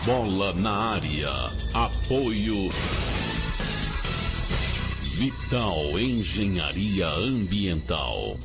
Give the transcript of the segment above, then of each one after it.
Bola na área. Apoio Vital Engenharia Ambiental.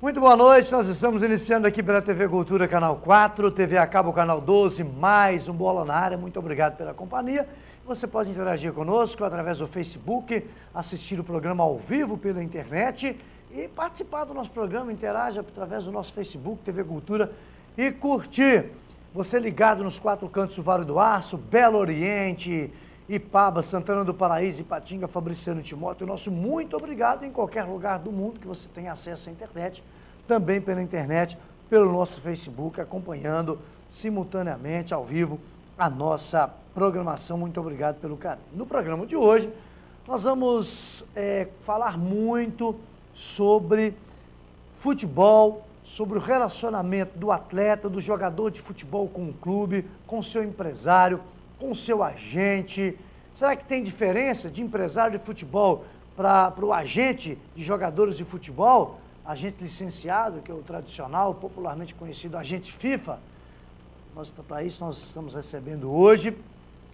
Muito boa noite, nós estamos iniciando aqui pela TV Cultura, Canal 4, TV a cabo, Canal 12, mais um Bola na Área. Muito obrigado pela companhia. Você pode interagir conosco através do Facebook, assistir o programa ao vivo pela internet e participar do nosso programa, interaja através do nosso Facebook, TV Cultura, e curtir. Você ligado nos quatro cantos do Vale do Aço, Belo Oriente, Ipaba, Santana do Paraíso, Ipatinga, Fabriciano Timóteo, nosso muito obrigado em qualquer lugar do mundo que você tenha acesso à internet, também pela internet, pelo nosso Facebook, acompanhando simultaneamente, ao vivo, a nossa programação. Muito obrigado pelo carinho. No programa de hoje, nós vamos falar muito sobre futebol, sobre o relacionamento do atleta, do jogador de futebol com o clube, com o seu empresário, com o seu agente. Será que tem diferença de empresário de futebol para o agente de jogadores de futebol? Agente licenciado, que é o tradicional, popularmente conhecido agente FIFA. Para isso nós estamos recebendo hoje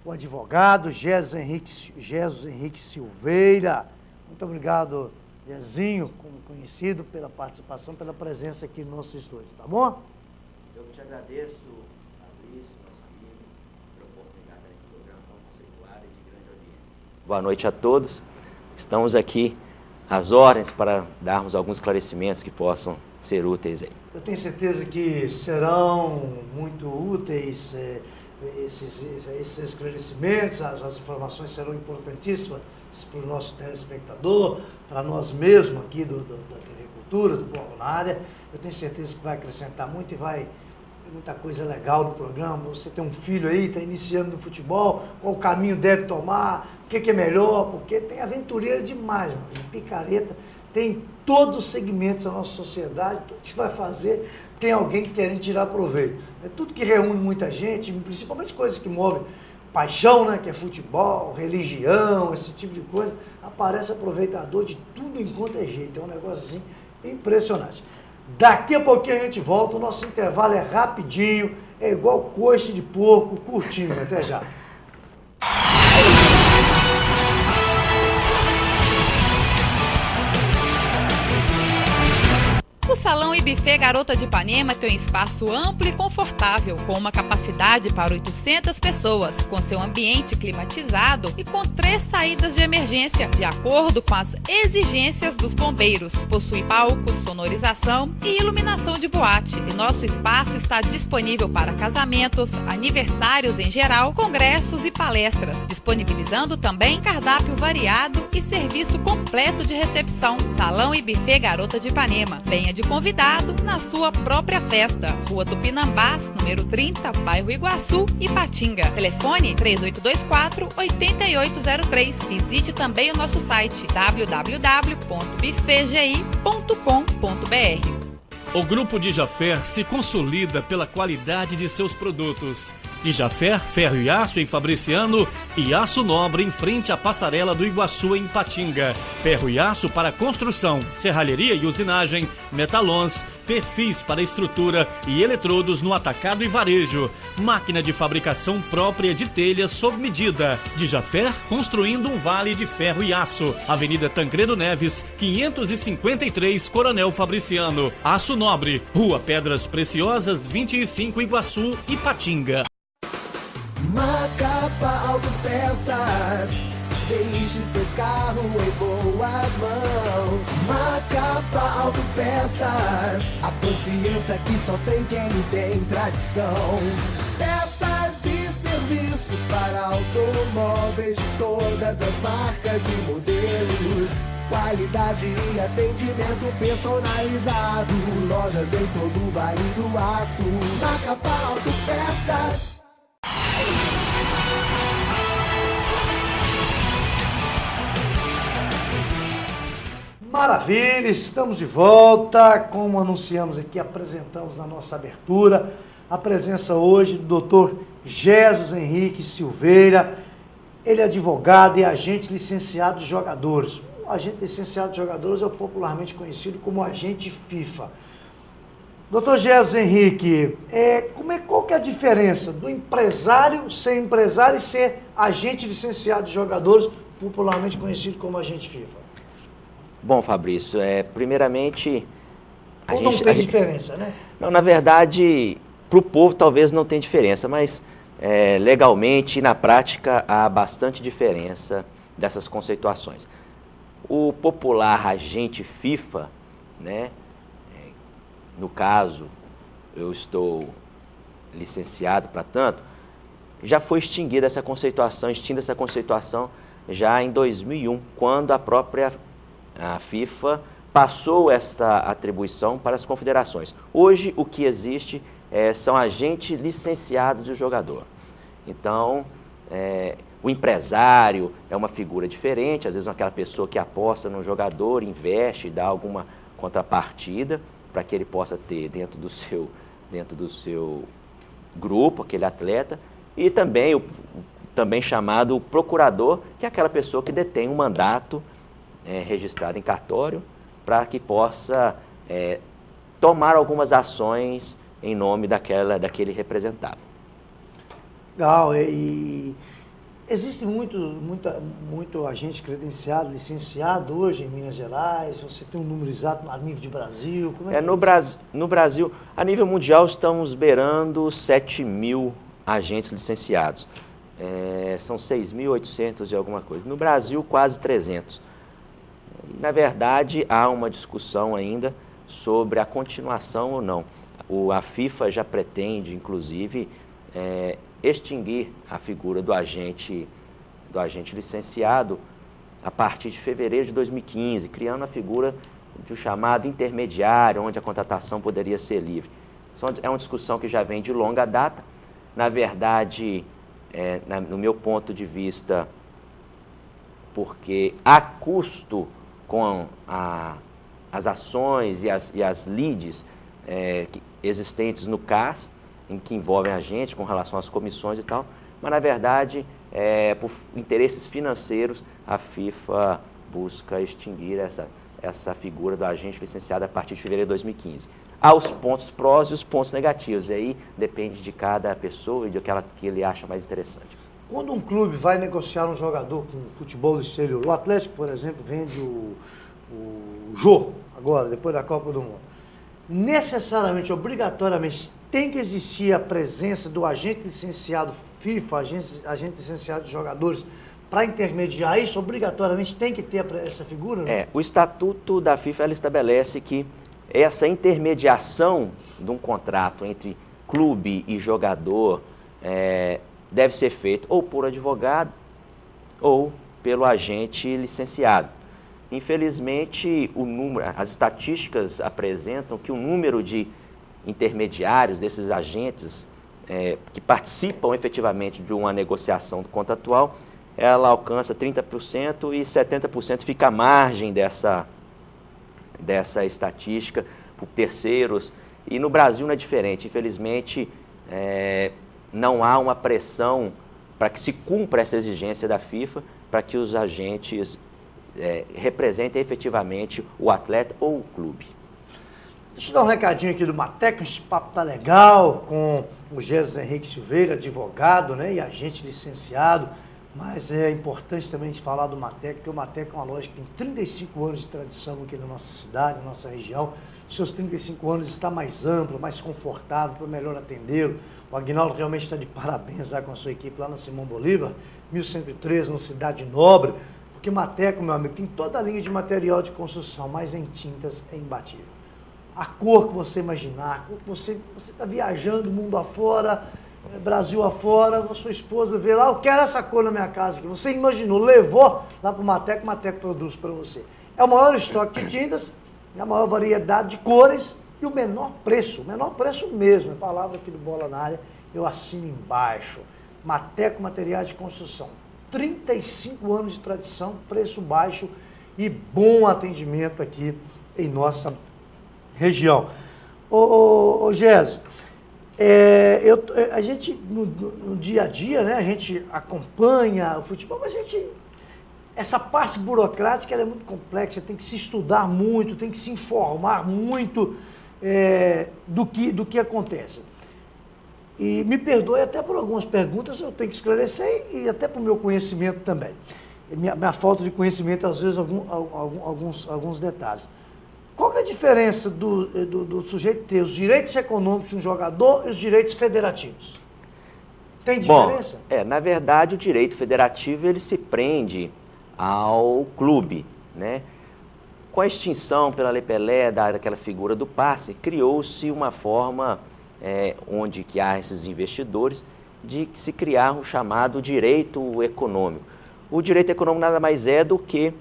o advogado Jesus Henrique Silveira. Muito obrigado, Jezinho, como conhecido, pela participação, pela presença aqui no nosso estúdio, tá bom? Eu te agradeço, Fabrício, nosso amigo, pela oportunidade nesse programa tão conceituado e de grande audiência. Boa noite a todos. Estamos aqui às ordens para darmos alguns esclarecimentos que possam ser úteis aí. Eu tenho certeza que serão muito úteis esses esclarecimentos, as informações serão importantíssimas para o nosso telespectador, para nós mesmos aqui da TV Cultura, do Bola na Área. Eu tenho certeza que vai acrescentar muito e vai ter muita coisa legal no programa. Você tem um filho aí, está iniciando no futebol, qual caminho deve tomar, o que é melhor, porque tem aventureiro demais, meu filho, picareta, tem todos os segmentos da nossa sociedade, tudo que você vai fazer, tem alguém querendo tirar proveito. É tudo que reúne muita gente, principalmente coisas que movem paixão, né, que é futebol, religião, esse tipo de coisa, aparece aproveitador de tudo enquanto é jeito, é um negócio assim impressionante. Daqui a pouquinho a gente volta, o nosso intervalo é rapidinho, é igual coice de porco, curtinho, até já. O Salão e Buffet Garota de Ipanema tem um espaço amplo e confortável, com uma capacidade para 800 pessoas, com seu ambiente climatizado e com 3 saídas de emergência, de acordo com as exigências dos bombeiros. Possui palco, sonorização e iluminação de boate. E nosso espaço está disponível para casamentos, aniversários em geral, congressos e palestras, disponibilizando também cardápio variado e serviço completo de recepção. Salão e Buffet Garota de Ipanema. Venha de convidado na sua própria festa. Rua Tupinambás, número 30, bairro Iguaçu, Ipatinga. Telefone 3824-8803. Visite também o nosso site www.buffetgi.com.br. O Grupo Dijaffer se consolida pela qualidade de seus produtos. Dijaffer, ferro e aço em Fabriciano e aço nobre em frente à passarela do Iguaçu em Ipatinga. Ferro e aço para construção, serralheria e usinagem, metalons, perfis para estrutura e eletrodos no atacado e varejo. Máquina de fabricação própria de telhas sob medida. Dijaffer, construindo um vale de ferro e aço. Avenida Tancredo Neves, 553, Coronel Fabriciano. Aço nobre, Rua Pedras Preciosas, 25, Iguaçu, Ipatinga. Macapá Autopeças, deixe seu carro em boas mãos. Macapá Autopeças, a confiança que só tem quem tem tradição. Peças e serviços para automóveis de todas as marcas e modelos. Qualidade e atendimento personalizado. Lojas em todo o Vale do Aço. Macapá Autopeças. Maravilha, estamos de volta, como anunciamos aqui, apresentamos na nossa abertura, a presença hoje do Dr. Jesus Henrique Silveira, ele é advogado e agente licenciado de jogadores. O agente licenciado de jogadores é o popularmente conhecido como agente FIFA. Dr. Jesus Henrique, qual que é a diferença do empresário ser empresário e ser agente licenciado de jogadores, popularmente conhecido como agente FIFA? Bom, Fabrício, primeiramente... Não tem diferença, né? Não, na verdade, para o povo talvez não tenha diferença, mas legalmente e na prática há bastante diferença dessas conceituações. O popular agente FIFA, né, no caso, eu estou licenciado para tanto, já foi extinta essa conceituação já em 2001, quando a própria FIFA passou esta atribuição para as confederações. Hoje, o que existe são agentes licenciados de jogador. Então, o empresário é uma figura diferente, às vezes aquela pessoa que aposta no jogador, investe, dá alguma contrapartida para que ele possa ter dentro do seu grupo, aquele atleta, e também o também chamado procurador, que é aquela pessoa que detém um mandato registrado em cartório para que possa tomar algumas ações em nome daquele representado. Legal, e existe muito agente credenciado, licenciado hoje em Minas Gerais? Você tem um número exato a nível de Brasil? Como é no Brasil, a nível mundial, estamos beirando 7 mil agentes licenciados. São 6.800 e alguma coisa. No Brasil, quase 300. Na verdade, há uma discussão ainda sobre a continuação ou não. A FIFA já pretende, inclusive, extinguir a figura do agente licenciado a partir de fevereiro de 2015, criando a figura do chamado intermediário, onde a contratação poderia ser livre. É uma discussão que já vem de longa data. Na verdade, no meu ponto de vista, porque há custo com as ações e as lides existentes no CAS, em que envolvem a gente com relação às comissões e tal, mas na verdade, por interesses financeiros, a FIFA busca extinguir essa figura do agente licenciado a partir de fevereiro de 2015. Há os pontos prós e os pontos negativos, e aí depende de cada pessoa e daquela que ele acha mais interessante. Quando um clube vai negociar um jogador com futebol do exterior, o Atlético, por exemplo, vende o Jô, agora, depois da Copa do Mundo, necessariamente, obrigatoriamente, tem que existir a presença do agente licenciado FIFA, agente licenciado de jogadores, para intermediar isso, obrigatoriamente tem que ter essa figura? Né? O estatuto da FIFA ela estabelece que essa intermediação de um contrato entre clube e jogador deve ser feita ou por advogado ou pelo agente licenciado. Infelizmente, as estatísticas apresentam que o número de intermediários, desses agentes que participam efetivamente de uma negociação contratual, ela alcança 30% e 70% fica à margem dessa estatística por terceiros. E no Brasil não é diferente. Infelizmente, não há uma pressão para que se cumpra essa exigência da FIFA, para que os agentes representem efetivamente o atleta ou o clube. Deixa eu dar um recadinho aqui do Mateco, esse papo tá legal, com o Jesus Henrique Silveira, advogado, né, e agente licenciado, mas é importante também a gente falar do Mateco, porque o Mateco é uma loja que tem 35 anos de tradição aqui na nossa cidade, na nossa região. Os seus 35 anos está mais amplo, mais confortável para melhor atendê-lo. O Aguinaldo realmente está de parabéns lá com a sua equipe lá na Simão Bolívar, 1113, na Cidade Nobre, porque Mateco, meu amigo, tem toda a linha de material de construção, mas em tintas é imbatível. A cor que você imaginar, a cor que você está viajando mundo afora, Brasil afora, a sua esposa vê lá, eu quero essa cor na minha casa, que você imaginou, levou lá para o Mateco produz para você. É o maior estoque de tintas, a maior variedade de cores e o menor preço mesmo, é a palavra aqui do Bola na Área, eu assino embaixo. Mateco Materiais de Construção, 35 anos de tradição, preço baixo e bom atendimento aqui em nossa região. Ô Gés, a gente no dia a dia, né, a gente acompanha o futebol, mas essa parte burocrática ela é muito complexa, tem que se estudar muito, tem que se informar muito do que acontece. E me perdoe até por algumas perguntas, eu tenho que esclarecer e até por meu conhecimento também. Minha falta de conhecimento, às vezes, alguns detalhes. Qual que é a diferença do sujeito ter os direitos econômicos de um jogador e os direitos federativos? Tem diferença? Bom, na verdade, o direito federativo ele se prende ao clube, né? Com a extinção pela Lei Pelé daquela figura do passe, criou-se uma forma onde que há esses investidores de se criar um chamado direito econômico. O direito econômico nada mais é do que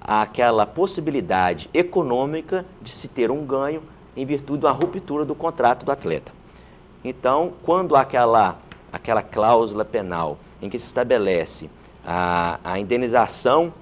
aquela possibilidade econômica de se ter um ganho em virtude da ruptura do contrato do atleta. Então, quando há aquela cláusula penal em que se estabelece a indenização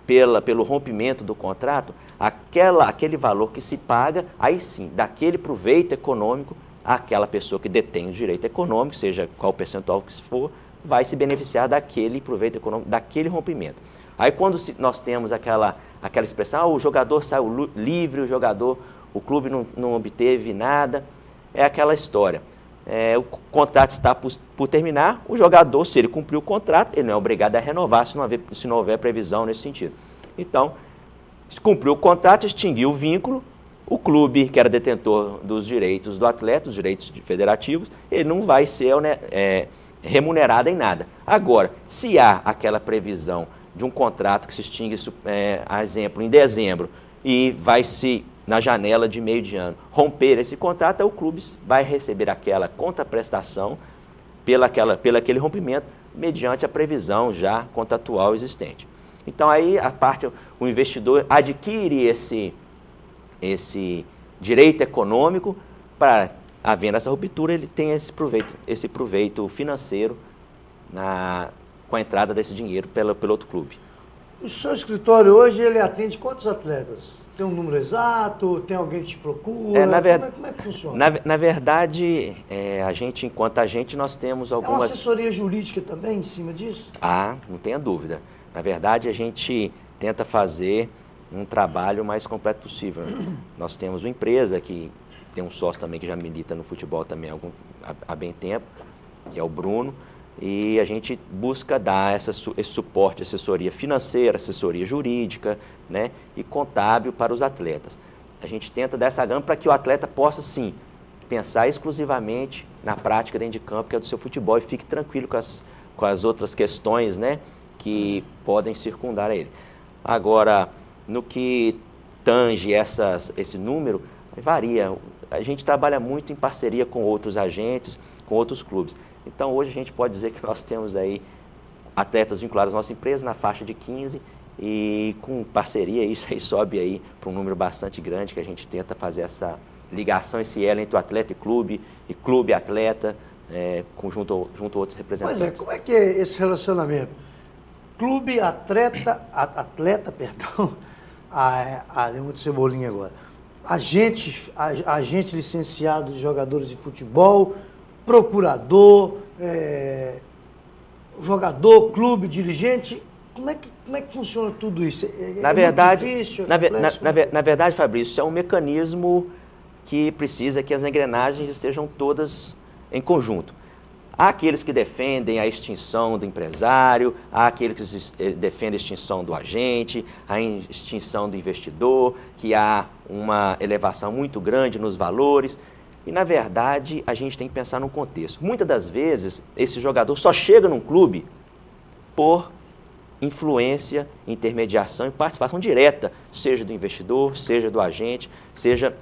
pelo rompimento do contrato, aquele valor que se paga, aí sim, daquele proveito econômico, aquela pessoa que detém o direito econômico, seja qual percentual que for, vai se beneficiar daquele proveito econômico, daquele rompimento. Aí quando nós temos aquela expressão, o jogador saiu livre, o clube não obteve nada, é aquela história. O contrato está por terminar, o jogador, se ele cumpriu o contrato, ele não é obrigado a renovar se não houver previsão nesse sentido. Então, se cumpriu o contrato, extinguiu o vínculo, o clube, que era detentor dos direitos do atleta, os direitos federativos, ele não vai ser remunerado em nada. Agora, se há aquela previsão de um contrato que se extingue, a exemplo, em dezembro, e vai se, na janela de meio de ano, romper esse contrato, o clube vai receber aquela contraprestação pelaquele rompimento, mediante a previsão já contratual existente. Então, aí, o investidor adquire esse direito econômico para, havendo essa ruptura, ele tem esse proveito financeiro com a entrada desse dinheiro pelo outro clube. O seu escritório hoje, ele atende quantos atletas? Tem um número exato? Tem alguém que te procura? Como é que funciona? Na verdade, enquanto agente, nós temos algumas... É uma assessoria jurídica também em cima disso? Não tenha dúvida. Na verdade, a gente tenta fazer um trabalho mais completo possível. Nós temos uma empresa que tem um sócio também que já milita no futebol também há bem tempo, que é o Bruno, e a gente busca dar esse suporte, assessoria financeira, assessoria jurídica, né, e contábil para os atletas. A gente tenta dar essa gama para que o atleta possa, sim, pensar exclusivamente na prática dentro de campo, que é do seu futebol, e fique tranquilo com as outras questões, né, que podem circundar ele. Agora, no que tange esse número, varia. A gente trabalha muito em parceria com outros agentes, com outros clubes. Então, hoje a gente pode dizer que nós temos aí atletas vinculados à nossa empresa na faixa de 15 e com parceria isso aí sobe aí para um número bastante grande, que a gente tenta fazer essa ligação, esse elo entre o atleta e clube atleta, junto a outros representantes. Pois como é que é esse relacionamento? Clube, atleta, deu muito cebolinha agora. Agente licenciado de jogadores de futebol, procurador, jogador, clube, dirigente. Como é que funciona tudo isso? Na verdade, Fabrício, é um mecanismo que precisa que as engrenagens estejam todas em conjunto. Há aqueles que defendem a extinção do empresário, há aqueles que defendem a extinção do agente, a extinção do investidor, que há uma elevação muito grande nos valores. E, na verdade, a gente tem que pensar num contexto. Muitas das vezes, esse jogador só chega num clube por influência, intermediação e participação direta, seja do investidor, seja do agente, seja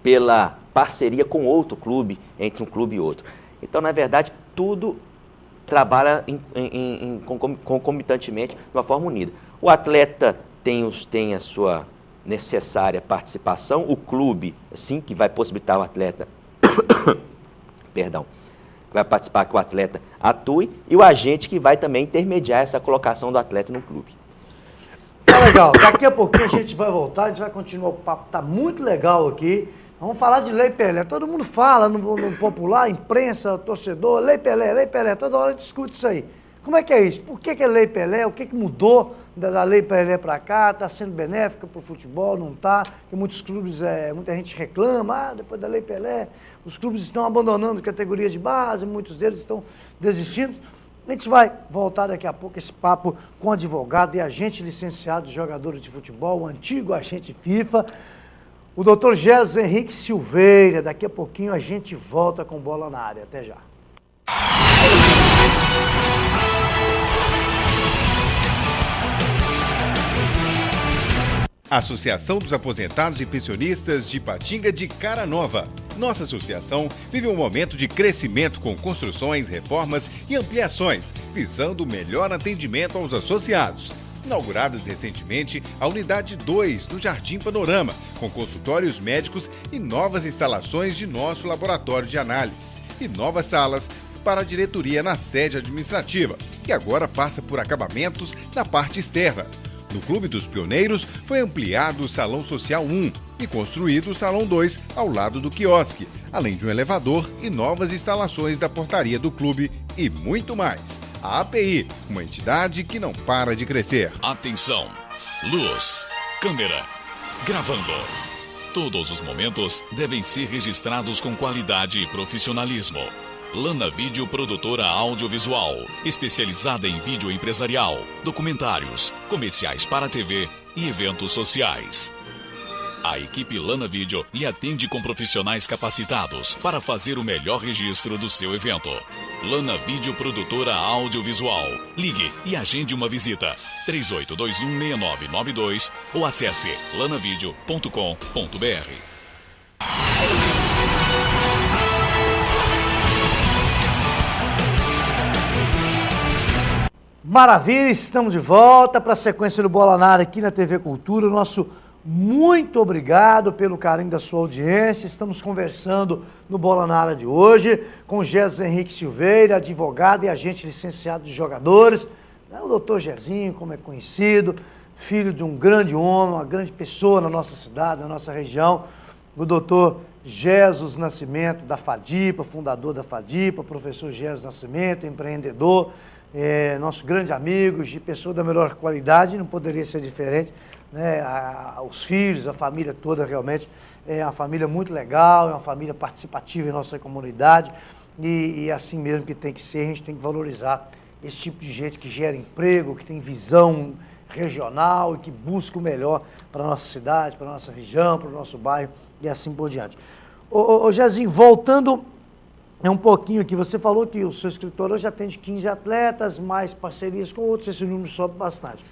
pela parceria com outro clube, entre um clube e outro. Então, na verdade, tudo trabalha concomitantemente de uma forma unida. O atleta tem a sua necessária participação, o clube, assim, que vai possibilitar o atleta vai participar que o atleta atue, e o agente que vai também intermediar essa colocação do atleta no clube. Tá legal, daqui a pouquinho a gente vai voltar, a gente vai continuar, o papo tá muito legal aqui. Vamos falar de Lei Pelé. Todo mundo fala no popular, imprensa, torcedor, Lei Pelé, toda hora discute isso aí. Como é que é isso? Por que é Lei Pelé? O que mudou da Lei Pelé para cá? Está sendo benéfica para o futebol? Não está? Porque muitos clubes, muita gente reclama, depois da Lei Pelé, os clubes estão abandonando categorias de base, muitos deles estão desistindo. A gente vai voltar daqui a pouco esse papo com advogado e agente licenciado de jogadores de futebol, o antigo agente FIFA, o Dr. Jesus Henrique Silveira. Daqui a pouquinho a gente volta com Bola na Área. Até já. Associação dos Aposentados e Pensionistas de Ipatinga de Cara Nova. Nossa associação vive um momento de crescimento com construções, reformas e ampliações, visando o melhor atendimento aos associados. Inauguradas recentemente a Unidade 2 do Jardim Panorama, com consultórios médicos e novas instalações de nosso laboratório de análises, e novas salas para a diretoria na sede administrativa, que agora passa por acabamentos na parte externa. No Clube dos Pioneiros foi ampliado o Salão Social 1 e construído o Salão 2 ao lado do quiosque, além de um elevador e novas instalações da portaria do clube e muito mais. A API, uma entidade que não para de crescer. Atenção! Luz, câmera, gravando. Todos os momentos devem ser registrados com qualidade e profissionalismo. Lana Vídeo Produtora Audiovisual, especializada em vídeo empresarial, documentários, comerciais para TV e eventos sociais. A equipe Lana Vídeo lhe atende com profissionais capacitados para fazer o melhor registro do seu evento. Lana Vídeo Produtora Audiovisual. Ligue e agende uma visita. 38216992 ou acesse lanavideo.com.br. Maravilha, estamos de volta para a sequência do Bola na Área aqui na TV Cultura. Nosso muito obrigado pelo carinho da sua audiência. Estamos conversando no Bola na Área de hoje com Jesus Henrique Silveira, advogado e agente licenciado de jogadores. O doutor Jezinho, como é conhecido, filho de um grande homem, uma grande pessoa na nossa cidade, na nossa região. O doutor Jesus Nascimento, da FADIPA, fundador da FADIPA, professor Jesus Nascimento, empreendedor, nosso grande amigo, de pessoa da melhor qualidade, não poderia ser diferente, né? Os filhos, a família toda realmente é uma família muito legal, é uma família participativa em nossa comunidade e assim mesmo que tem que ser, a gente tem que valorizar esse tipo de gente que gera emprego, que tem visão regional e que busca o melhor para a nossa cidade, para a nossa região, para o nosso bairro e assim por diante. Ô Jezinho, voltando um pouquinho aqui, você falou que o seu escritório hoje atende 15 atletas, mais parcerias com outros, esse número sobe bastante.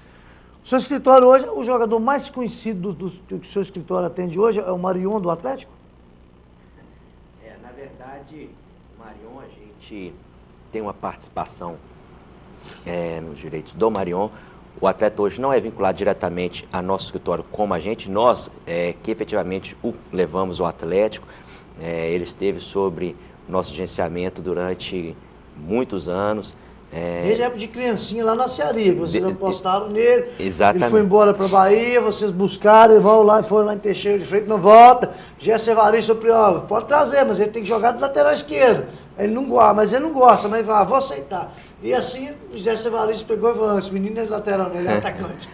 O seu escritório hoje, o jogador mais conhecido do que o seu escritório atende hoje é o Marion do Atlético? Na verdade, o Marion, a gente tem uma participação nos direitos do Marion. O atleta hoje não é vinculado diretamente a nosso escritório como agente, nós que efetivamente o levamos ao Atlético, ele esteve sobre nosso gerenciamento durante muitos anos. Desde a época de criancinha lá na Cearia, que vocês apostaram nele. Exatamente. Ele foi embora para a Bahia, vocês buscaram, ele foi lá em Teixeira de Freitas, não volta. Gerson Evaristo, pode trazer, mas ele tem que jogar do lateral esquerdo. Ele não gosta, mas ele falou, vou aceitar. E assim, o Gerson Evaristo pegou e falou, esse menino é de lateral, ele é atacante.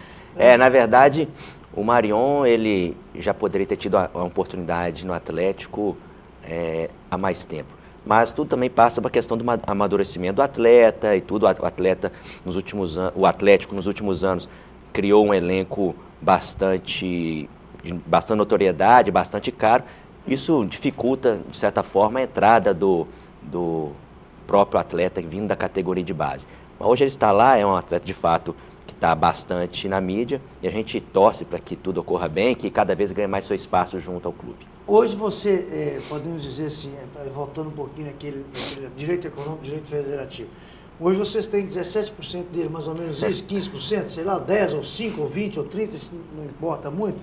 Na verdade, o Marion, ele já poderia ter tido a oportunidade no Atlético há mais tempo. Mas tudo também passa para a questão do amadurecimento do atleta e tudo. O Atlético nos últimos anos criou um elenco de bastante notoriedade, bastante caro. Isso dificulta, de certa forma, a entrada do próprio atleta vindo da categoria de base. Mas hoje ele está lá, é um atleta de fato que está bastante na mídia e a gente torce para que tudo ocorra bem, que cada vez ganhe mais seu espaço junto ao clube. Hoje você, podemos dizer assim, voltando um pouquinho naquele direito econômico, direito federativo, hoje vocês têm 17% dele, mais ou menos isso, 15%, sei lá, 10 ou 5 ou 20 ou 30, isso não importa muito.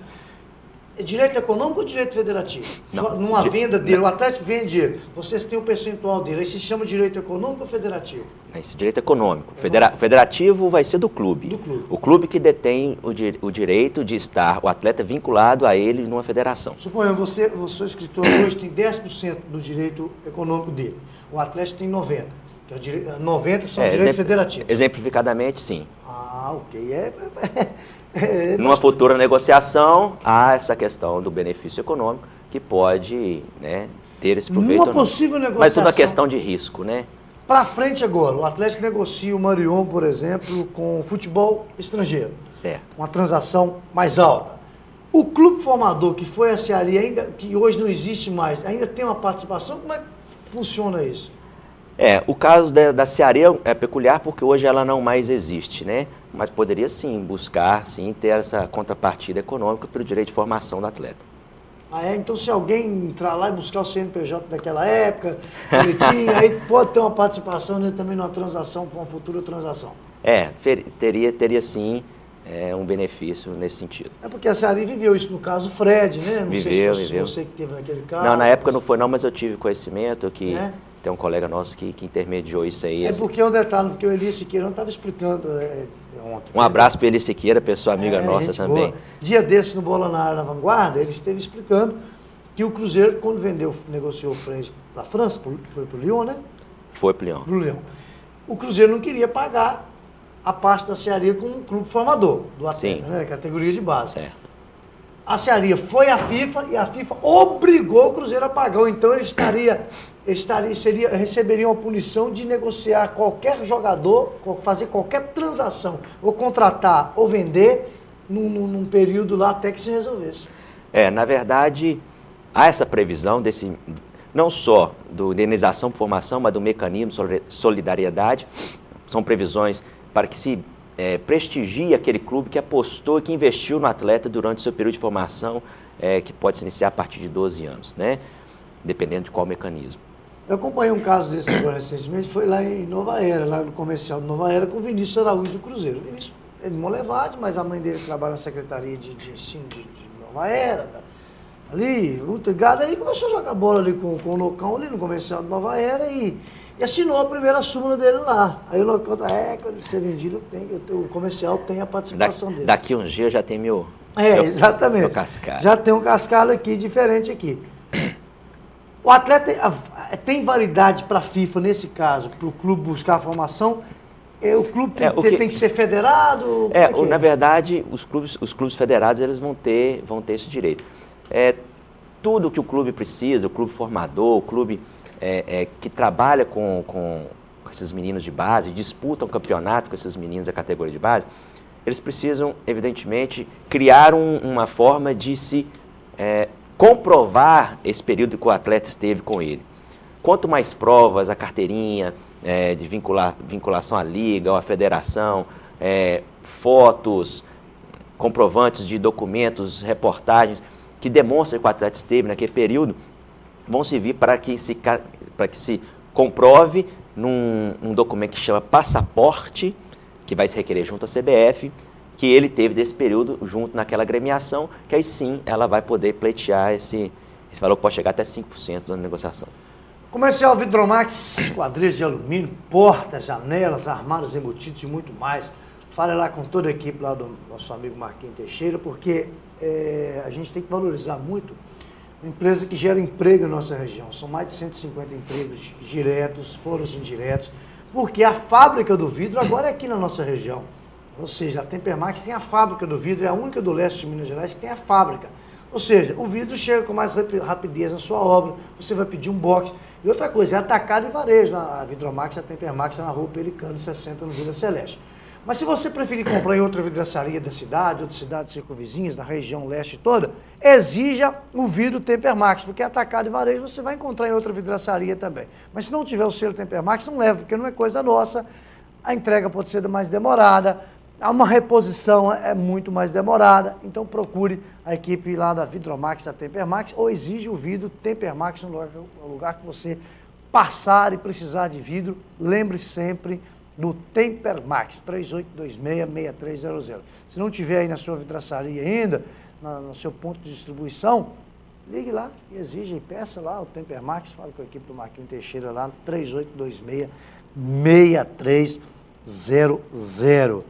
É direito econômico ou direito federativo? Não. Numa venda dele, o Atlético vende dinheiro, vocês têm um percentual dele, aí se chama direito econômico ou federativo? Esse direito econômico. Federativo vai ser do clube. Do clube. O clube que detém o direito de estar o atleta vinculado a ele numa federação. Suponha, você escritor hoje tem 10% do direito econômico dele. O Atlético tem 90%. Que é o direito, 90% são direitos federativos. Exemplificadamente, sim. Ah, ok. Numa futura negociação, há essa questão do benefício econômico que pode, né, ter esse proveito. Numa possível negociação. Mas tudo é questão de risco, né? Para frente agora, o Atlético negocia o Marion, por exemplo, com o futebol estrangeiro. Certo. Uma transação mais alta. O clube formador, que foi a Cearia, ainda, que hoje não existe mais, ainda tem uma participação? Como é que funciona isso? O caso da Cearia é peculiar porque hoje ela não mais existe, né? Mas poderia sim buscar, sim, ter essa contrapartida econômica pelo direito de formação do atleta. Então se alguém entrar lá e buscar o CNPJ daquela época, aí pode ter uma participação nele também numa transação, para uma futura transação. Teria sim um benefício nesse sentido. É porque a Cearia viveu isso no caso Fred, né? Não viveu. sei se você que teve naquele caso. Não, na época não foi não, mas eu tive conhecimento que tem um colega nosso que intermediou isso aí. Porque o detalhe, porque o Eli Siqueira estava explicando ontem. Um abraço para o Eli Siqueira, pessoa amiga nossa também. Boa. Dia desse, no Bola na Área na Vanguarda, ele esteve explicando que o Cruzeiro, quando negociou o Fred para a França, foi para o Lyon, né? Foi para o Lyon. O Cruzeiro não queria pagar a parte da Cearia com o clube formador do atleta, né? Categoria de base. Certo. A Cearia foi à FIFA e a FIFA obrigou o Cruzeiro a pagar. Ou então ele receberia uma punição de negociar qualquer jogador, fazer qualquer transação, ou contratar ou vender num período lá até que se resolvesse. Na verdade, há essa previsão não só do indenização por formação, mas do mecanismo de solidariedade. São previsões para que se prestigie aquele clube que apostou e que investiu no atleta durante o seu período de formação, que pode se iniciar a partir de 12 anos, né? Dependendo de qual mecanismo. Eu acompanhei um caso desse agora recentemente, foi lá em Nova Era, lá no comercial de Nova Era, com o Vinícius Araújo do Cruzeiro. O Vinícius é de Molevade, mas a mãe dele trabalha na Secretaria de Ensino de Nova Era, ali, muito ligado, ele começou a jogar bola ali com o Nocão ali no comercial de Nova Era e assinou a primeira súmula dele lá. Aí o Nocão quando ele ser vendido, o comercial tem a participação dele. Daqui uns dias já tem meu exatamente. Meu cascalho. Já tem um cascalho aqui, diferente aqui. O atleta tem validade para a FIFA, nesse caso, para o clube buscar a formação? O clube tem que ser federado? Na verdade, os clubes federados eles vão ter esse direito. Tudo que o clube precisa, o clube formador, o clube que trabalha com esses meninos de base, disputam campeonato com esses meninos da categoria de base, eles precisam, evidentemente, criar uma forma de se comprovar esse período que o atleta esteve com ele. Quanto mais provas, a carteirinha de vinculação à liga ou à federação, fotos, comprovantes de documentos, reportagens que demonstram que o atleta esteve naquele período, vão servir para que se comprove num documento que chama passaporte, que vai se requerer junto à CBF, que ele teve desse período junto naquela agremiação, que aí sim ela vai poder pleitear esse valor que pode chegar até 5% da negociação. Comercial Vidromax, quadrilhas de alumínio, portas, janelas, armários embutidos e muito mais. Fale lá com toda a equipe lá do nosso amigo Marquinhos Teixeira, porque a gente tem que valorizar muito uma empresa que gera emprego na nossa região. São mais de 150 empregos diretos, fora os indiretos, porque a fábrica do vidro agora é aqui na nossa região. Ou seja, a Tempermax tem a fábrica do vidro, é a única do leste de Minas Gerais que tem a fábrica. Ou seja, o vidro chega com mais rapidez na sua obra, você vai pedir um box. E outra coisa, é atacado e varejo. A Vidromax, a Tempermax, é na rua Pelicano 60, no Vila Celeste. Mas se você preferir comprar em outra vidraçaria da cidade, outras cidades circunvizinhas, da região leste toda, exija o vidro Tempermax, porque atacado e varejo você vai encontrar em outra vidraçaria também. Mas se não tiver o selo Tempermax, não leva, porque não é coisa nossa, a entrega pode ser mais demorada, uma reposição é muito mais demorada, então procure a equipe lá da Vidromax, da Tempermax, ou exige o vidro Tempermax no lugar que você passar e precisar de vidro, lembre sempre do Tempermax, 3826-6300. Se não tiver aí na sua vidraçaria ainda, no seu ponto de distribuição, ligue lá e exige, peça lá o Temper Max, fala com a equipe do Marquinhos Teixeira lá no 3826-6300.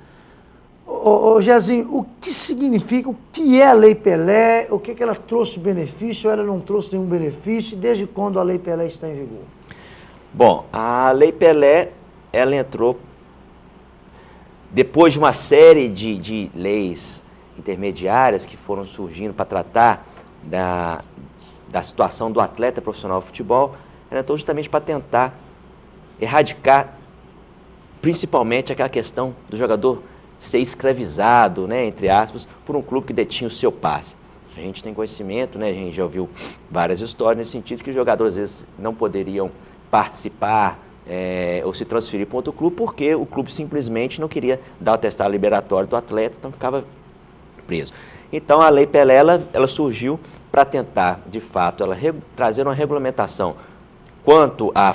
Ô Jezinho, o que significa, o que é a Lei Pelé, o que ela trouxe de benefício, ela não trouxe nenhum benefício, e desde quando a Lei Pelé está em vigor? Bom, a Lei Pelé, ela entrou depois de uma série de leis intermediárias que foram surgindo para tratar da situação do atleta profissional de futebol. Ela entrou justamente para tentar erradicar principalmente aquela questão do jogador ser escravizado, né, entre aspas, por um clube que detinha o seu passe. A gente tem conhecimento, né, a gente já ouviu várias histórias nesse sentido, que os jogadores às vezes não poderiam participar ou se transferir para outro clube porque o clube simplesmente não queria dar o atestado liberatório do atleta, então ficava preso. Então a Lei Pelé ela surgiu para tentar, de fato, trazer uma regulamentação quanto à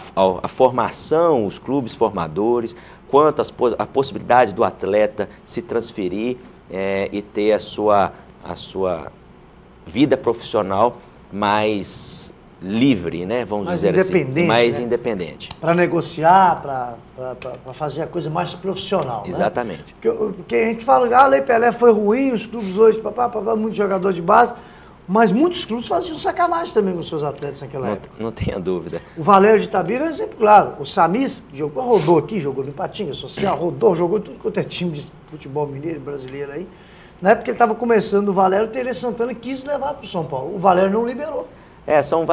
formação, os clubes formadores, quanto à possibilidade do atleta se transferir e ter a sua vida profissional mais livre, né? Vamos dizer assim. Mais independente. Para negociar, para fazer a coisa mais profissional. Exatamente. Né? Porque a gente fala que a Lei Pelé foi ruim, os clubes hoje, muitos jogadores de base, mas muitos clubes faziam sacanagem também com os seus atletas naquela época. Não tenha dúvida. O Valério de Itabira é um exemplo claro. O Samis rodou aqui, jogou no Patinga Social, jogou tudo quanto é time de futebol mineiro brasileiro aí. Na época que ele estava começando, o Valério, o Terê Santana quis levar para o São Paulo. O Valério não liberou. São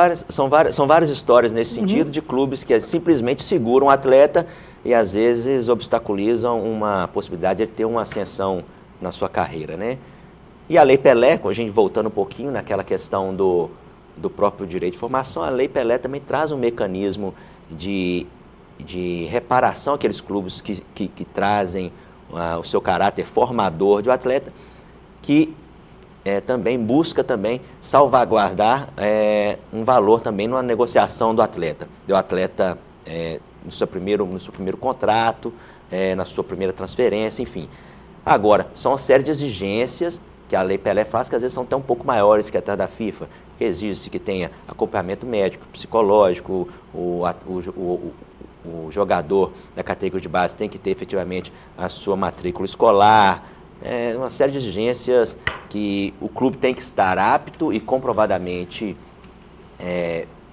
várias histórias nesse sentido, de clubes que simplesmente seguram o atleta e às vezes obstaculizam uma possibilidade de ter uma ascensão na sua carreira, né? E a Lei Pelé, a gente voltando um pouquinho naquela questão do próprio direito de formação, a Lei Pelé também traz um mecanismo de reparação àqueles clubes que trazem o seu caráter formador de um atleta, que também busca salvaguardar um valor também na negociação do atleta. Do atleta no seu primeiro contrato, na sua primeira transferência, enfim. Agora, são uma série de exigências que a Lei Pelé faz, que às vezes são até um pouco maiores que até da FIFA, que exige que tenha acompanhamento médico, psicológico, o jogador da categoria de base tem que ter efetivamente a sua matrícula escolar, uma série de exigências que o clube tem que estar apto e comprovadamente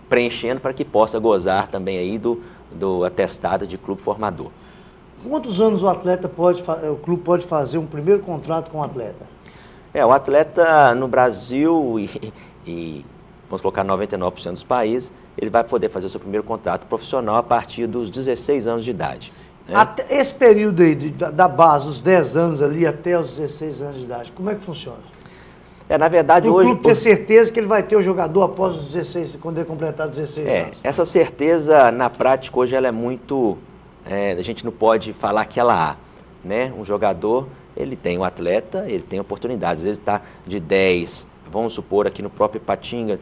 preenchendo para que possa gozar também aí do atestado de clube formador. Quantos anos o clube pode fazer um primeiro contrato com o atleta? O atleta no Brasil e vamos colocar 99% dos países, ele vai poder fazer o seu primeiro contrato profissional a partir dos 16 anos de idade. Né? Até esse período aí da base, os 10 anos ali até os 16 anos de idade, como é que funciona? Na verdade, hoje... O clube ter certeza que ele vai ter o jogador após os 16, quando ele completar 16 anos. Essa certeza, na prática, hoje ela é muito... a gente não pode falar que ela há, né? Um jogador, ele tem um atleta, ele tem oportunidades. Às vezes está de 10, vamos supor aqui no próprio Ipatinga,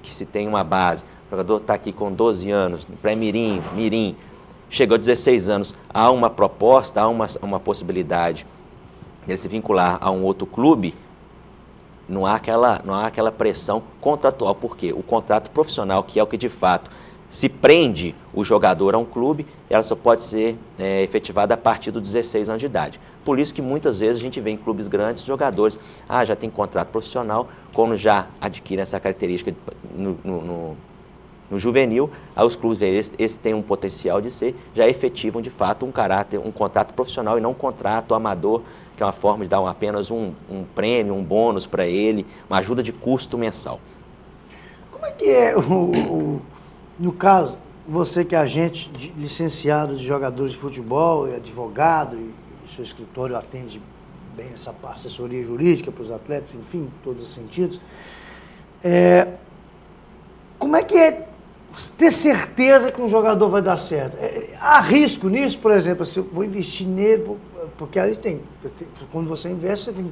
que se tem uma base, o jogador está aqui com 12 anos, pré-mirim, chegou a 16 anos, há uma proposta, há uma possibilidade de ele se vincular a um outro clube, não há aquela pressão contratual, porque o contrato profissional, que é o que de fato se prende o jogador a um clube, ela só pode ser efetivada a partir dos 16 anos de idade. Por isso que muitas vezes a gente vê em clubes grandes jogadores, já tem contrato profissional, quando já adquirem essa característica no juvenil, aí os clubes veem, esse tem um potencial de ser, já efetivam de fato um contrato profissional e não um contrato amador, que é uma forma de dar apenas um prêmio, um bônus para ele, uma ajuda de custo mensal. Como é que é no caso, você que é agente licenciado de jogadores de futebol, e advogado, e seu escritório atende bem essa assessoria jurídica para os atletas, enfim, em todos os sentidos, como é que é ter certeza que um jogador vai dar certo? Há risco nisso, por exemplo, se eu vou investir nele, porque aí quando você investe, você tem que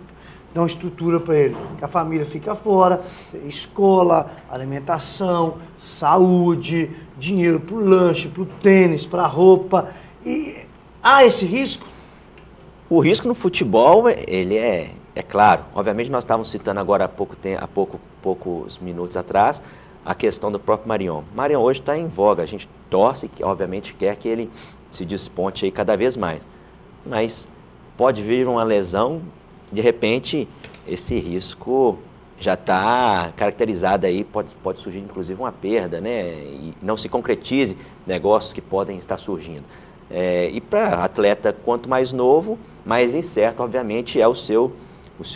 dar uma estrutura para ele, que a família fica fora, escola, alimentação, saúde, dinheiro para o lanche, para o tênis, para a roupa. E há esse risco? O risco no futebol, ele é é claro, obviamente nós estávamos citando agora há poucos minutos atrás, a questão do próprio Marion. Marion hoje está em voga, a gente torce, obviamente quer que ele se desponte aí cada vez mais. Mas pode vir uma lesão, de repente esse risco já está caracterizado aí, pode surgir inclusive uma perda, né? E não se concretize negócios que podem estar surgindo. E para atleta, quanto mais novo, mais incerto, obviamente, é o seu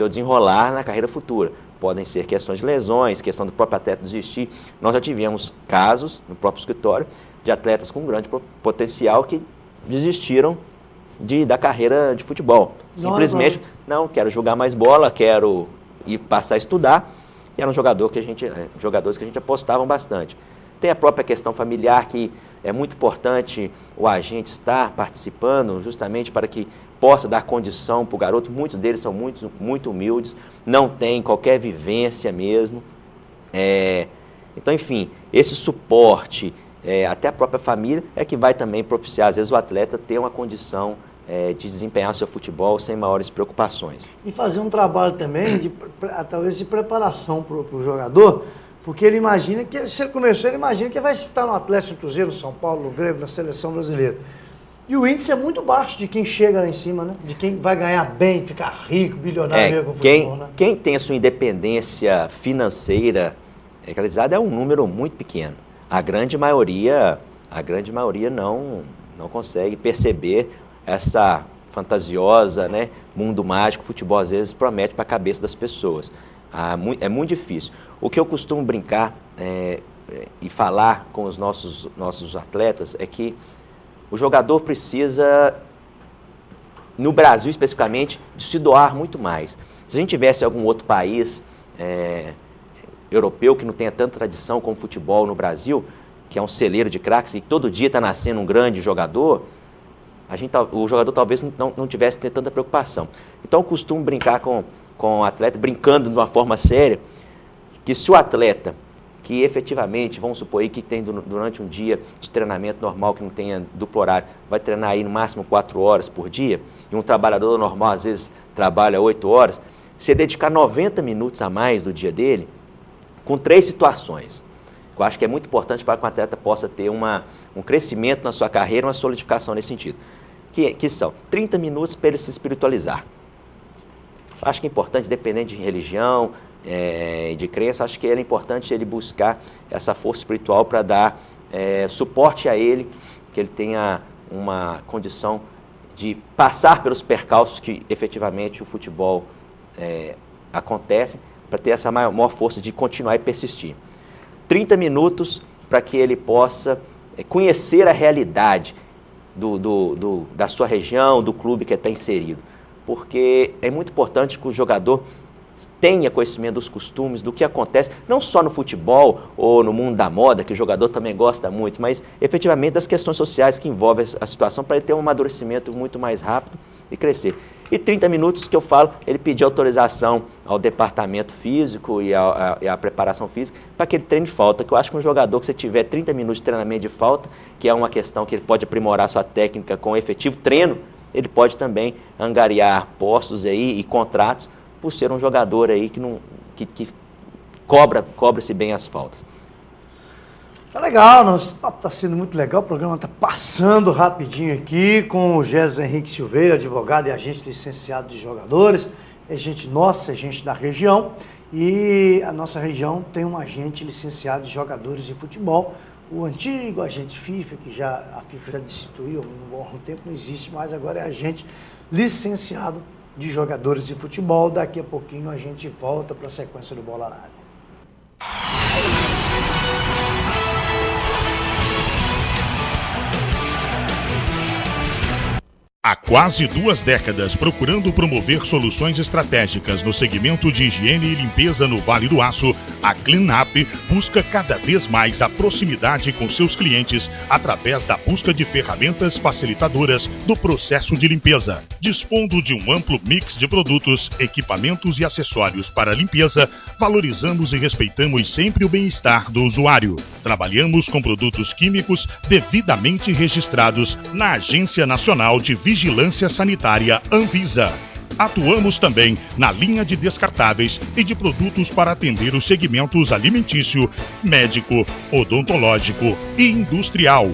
desenrolar na carreira futura. Podem ser questões de lesões, questão do próprio atleta desistir. Nós já tivemos casos no próprio escritório de atletas com grande potencial que desistiram da carreira de futebol. Simplesmente, não, quero jogar mais bola, quero ir passar a estudar. E eram jogadores que a gente apostava bastante. Tem a própria questão familiar, que é muito importante o agente estar participando, justamente para que possa dar condição para o garoto. Muitos deles são muito humildes, não têm qualquer vivência mesmo. Então, enfim, esse suporte, até a própria família, é que vai também propiciar, às vezes, o atleta ter uma condição de desempenhar seu futebol sem maiores preocupações. E fazer um trabalho também, talvez de preparação para o jogador, porque ele imagina que, se ele começou, ele imagina que vai estar no Atlético, no Cruzeiro, no São Paulo, no Grêmio, na seleção brasileira. E o índice é muito baixo de quem chega lá em cima, né? De quem vai ganhar bem, ficar rico, bilionário mesmo com o futebol, né? Quem tem a sua independência financeira realizada é um número muito pequeno. A grande maioria não consegue perceber essa fantasiosa, né, mundo mágico que o futebol às vezes promete para a cabeça das pessoas. É muito difícil. O que eu costumo brincar e falar com os nossos atletas é que o jogador precisa, no Brasil especificamente, de se doar muito mais. Se a gente tivesse algum outro país europeu que não tenha tanta tradição como o futebol no Brasil, que é um celeiro de craques e todo dia está nascendo um grande jogador, o jogador talvez não tivesse tanta preocupação. Então eu costumo brincar com o atleta, brincando de uma forma séria, que se o atleta, que efetivamente, vamos supor aí que tem durante um dia de treinamento normal, que não tenha duplo horário, vai treinar aí no máximo 4 horas por dia, e um trabalhador normal às vezes trabalha 8 horas, se dedicar 90 minutos a mais do dia dele, com 3 situações. Eu acho que é muito importante para que o atleta possa ter um crescimento na sua carreira, uma solidificação nesse sentido. Que são 30 minutos para ele se espiritualizar. Eu acho que é importante, dependendo de religião, de crença, acho que é importante ele buscar essa força espiritual para dar suporte a ele, que ele tenha uma condição de passar pelos percalços que efetivamente o futebol acontece, para ter essa maior força de continuar e persistir. 30 minutos para que ele possa conhecer a realidade da sua região, do clube que está inserido. Porque é muito importante que o jogador tenha conhecimento dos costumes, do que acontece, não só no futebol ou no mundo da moda, que o jogador também gosta muito, mas efetivamente das questões sociais que envolvem a situação, para ele ter um amadurecimento muito mais rápido e crescer. E 30 minutos que eu falo, ele pedir autorização ao departamento físico e à preparação física para que ele treine de falta, que eu acho que um jogador que você tiver 30 minutos de treinamento de falta, que é uma questão que ele pode aprimorar sua técnica com efetivo treino, ele pode também angariar postos aí e contratos por ser um jogador aí que cobra-se bem as faltas. Tá legal, nosso papo está sendo muito legal, o programa está passando rapidinho aqui com o Gésio Henrique Silveira, advogado e agente licenciado de jogadores, é gente nossa, é gente da região, e a nossa região tem um agente licenciado de jogadores de futebol, o antigo agente FIFA, que a FIFA já destituiu há um tempo, não existe mais, agora é agente licenciado de jogadores de futebol. Daqui a pouquinho a gente volta para a sequência do Bola na Área. Há quase 2 décadas, procurando promover soluções estratégicas no segmento de higiene e limpeza no Vale do Aço, a Cleanup busca cada vez mais a proximidade com seus clientes através da busca de ferramentas facilitadoras do processo de limpeza. Dispondo de um amplo mix de produtos, equipamentos e acessórios para limpeza, valorizamos e respeitamos sempre o bem-estar do usuário. Trabalhamos com produtos químicos devidamente registrados na Agência Nacional de Vigilância Sanitária Anvisa. Atuamos também na linha de descartáveis e de produtos para atender os segmentos alimentício, médico, odontológico e industrial.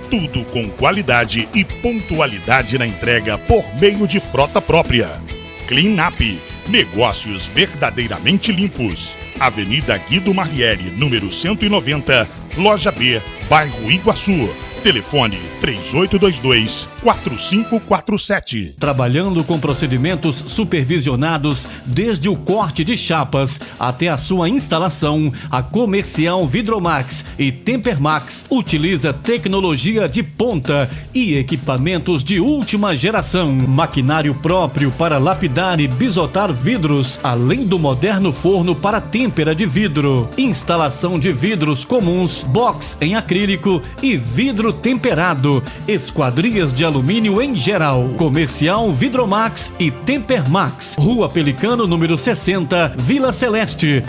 Tudo com qualidade e pontualidade na entrega por meio de frota própria. Cleanup, negócios verdadeiramente limpos. Avenida Guido Marrieri, número 190, Loja B, bairro Iguaçu. Telefone 3822-4547. Trabalhando com procedimentos supervisionados desde o corte de chapas até a sua instalação, a Comercial Vidromax e Tempermax utiliza tecnologia de ponta e equipamentos de última geração. Maquinário próprio para lapidar e bisotar vidros, além do moderno forno para têmpera de vidro. Instalação de vidros comuns, box em acrílico e vidro temperado, esquadrias de alumínio em geral. Comercial Vidromax e Tempermax. Rua Pelicano, número 60, Vila Celeste.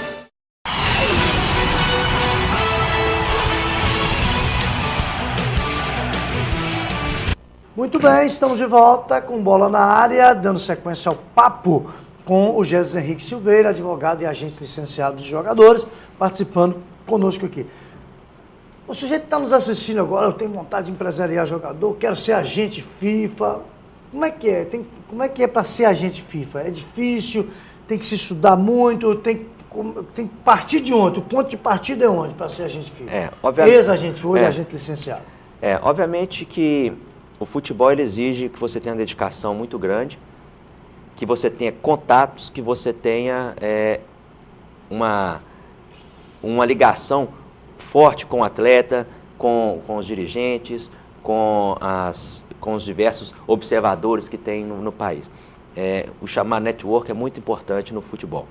Muito bem, estamos de volta com Bola na Área, dando sequência ao papo com o Jesus Henrique Silveira, advogado e agente licenciado de jogadores, participando conosco aqui. O sujeito está nos assistindo agora, eu tenho vontade de empresariar jogador, quero ser agente FIFA. Como é que é? Como é que é para ser agente FIFA? É difícil? Tem que se estudar muito? Tem que partir de onde? O ponto de partida é onde para ser agente FIFA? Ex-agente FIFA, hoje agente licenciado. Obviamente que o futebol ele exige que você tenha uma dedicação muito grande, que você tenha contatos, que você tenha uma ligação forte com o atleta, com os dirigentes, com os diversos observadores que tem no país. O chamado network é muito importante no futebol.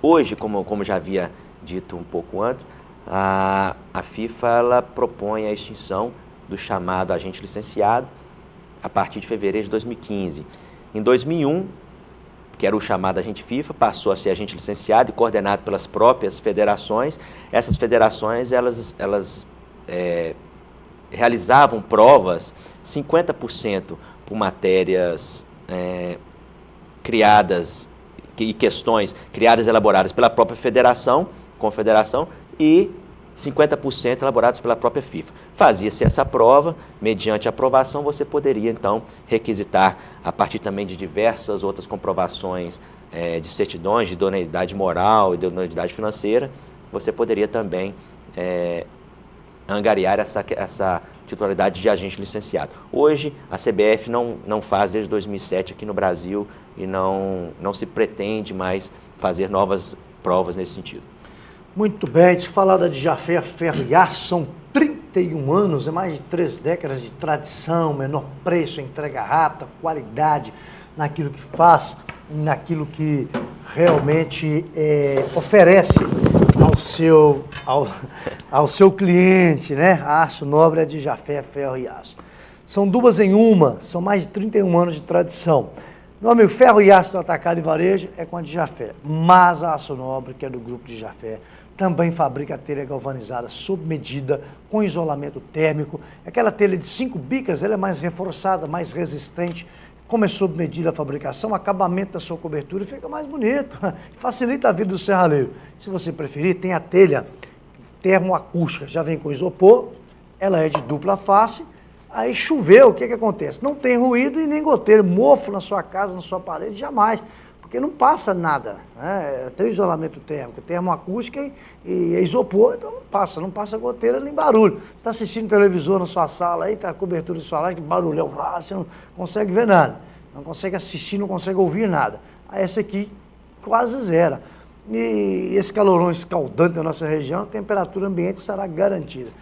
Hoje, como já havia dito um pouco antes, a FIFA ela propõe a extinção do chamado agente licenciado a partir de fevereiro de 2015. Em 2001, que era o chamado agente FIFA, passou a ser agente licenciado e coordenado pelas próprias federações. Essas federações, elas realizavam provas 50% por matérias criadas e questões criadas e elaboradas pela própria federação, confederação, e 50% elaborados pela própria FIFA. Fazia-se essa prova, mediante aprovação, você poderia, então, requisitar, a partir também de diversas outras comprovações de certidões, de idoneidade moral e de idoneidade financeira, você poderia também angariar essa titularidade de agente licenciado. Hoje, a CBF não faz desde 2007 aqui no Brasil e não se pretende mais fazer novas provas nesse sentido. Muito bem, deixa eu falar da Djafé Ferro e Aço, são 31 anos, é mais de 3 décadas de tradição, menor preço, entrega rápida, qualidade naquilo que faz, naquilo que realmente oferece ao seu cliente, né? Aço nobre é Djafé Ferro e Aço. São duas em uma, são mais de 31 anos de tradição. Meu amigo, ferro e aço do atacado e varejo é com a Djafé, mas a Aço Nobre, que é do grupo Djafé, também fabrica telha galvanizada sob medida, com isolamento térmico. Aquela telha de 5 bicas, ela é mais reforçada, mais resistente. Como é sob medida a fabricação, o acabamento da sua cobertura fica mais bonito. Facilita a vida do serralheiro. Se você preferir, tem a telha termoacústica, já vem com isopor, ela é de dupla face. Aí choveu, o que acontece? Não tem ruído e nem goteiro, mofo na sua casa, na sua parede, jamais. Porque não passa nada, né? Tem isolamento térmico, termoacústica e isopor, então não passa goteira nem barulho. Você está assistindo televisor na sua sala aí, está a cobertura de sua laje, que barulhão, você não consegue ver nada, não consegue assistir, não consegue ouvir nada. Essa aqui quase zero. E esse calorão escaldante da nossa região, a temperatura ambiente estará garantida.